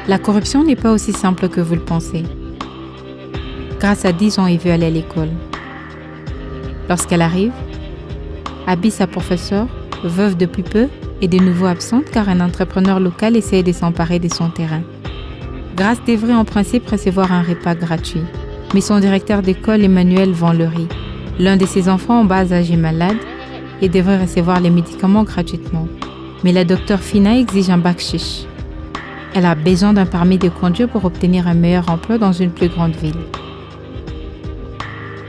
La corruption n'est pas aussi simple que vous le pensez. Grace a 10 ans et veut aller à l'école. Lorsqu'elle arrive, Abby, sa professeure, veuve depuis peu, est de nouveau absente car un entrepreneur local essaie de s'emparer de son terrain. Grace devrait en principe recevoir un repas gratuit, mais son directeur d'école, Emmanuel, vend le riz. L'un de ses enfants en bas âge est malade et devrait recevoir les médicaments gratuitement. Mais la docteure Fina exige un bakshish. Elle a besoin d'un permis de conduire pour obtenir un meilleur emploi dans une plus grande ville.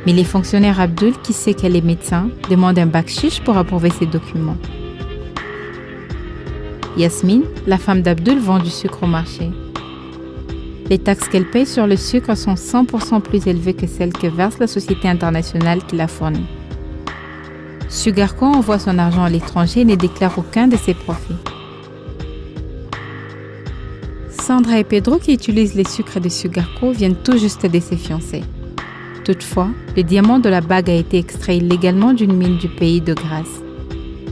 Mais les fonctionnaires Abdul, qui sait qu'elle est médecin, demandent un bakshish pour approuver ses documents. Yasmine, la femme d'Abdul, vend du sucre au marché. Les taxes qu'elle paye sur le sucre sont 100% plus élevées que celles que verse la société internationale qui la fournit. Sugarco envoie son argent à l'étranger et ne déclare aucun de ses profits. Sandra et Pedro, qui utilisent les sucres de Sugarco, viennent tout juste de se fiancer. Toutefois, le diamant de la bague a été extrait illégalement d'une mine du pays de Grace.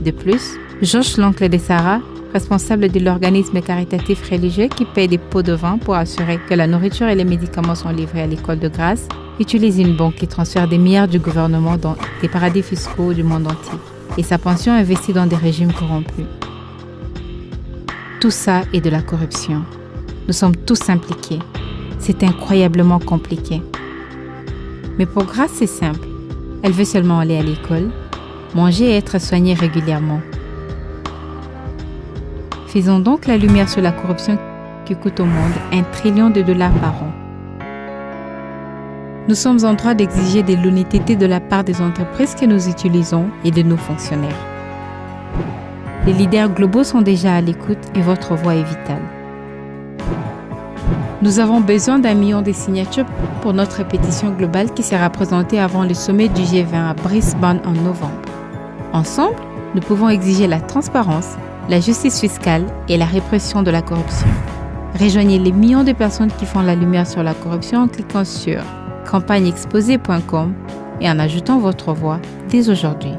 De plus, Josh, l'oncle de Sarah, responsable de l'organisme caritatif religieux qui paie des pots de vin pour assurer que la nourriture et les médicaments sont livrés à l'école de Grace, utilise une banque qui transfère des milliards du gouvernement dans des paradis fiscaux du monde entier et sa pension investie dans des régimes corrompus. Tout ça est de la corruption. Nous sommes tous impliqués. C'est incroyablement compliqué. Mais pour Grace, c'est simple. Elle veut seulement aller à l'école, manger et être soignée régulièrement. Faisons donc la lumière sur la corruption qui coûte au monde $1 trillion par an. Nous sommes en droit d'exiger de l'honnêteté de la part des entreprises que nous utilisons et de nos fonctionnaires. Les leaders globaux sont déjà à l'écoute et votre voix est vitale. Nous avons besoin d'1 million de signatures pour notre pétition globale qui sera présentée avant le sommet du G20 à Brisbane en novembre. Ensemble, nous pouvons exiger la transparence, la justice fiscale et la répression de la corruption. Rejoignez les millions de personnes qui font la lumière sur la corruption en cliquant sur campagneexposée.com et en ajoutant votre voix dès aujourd'hui.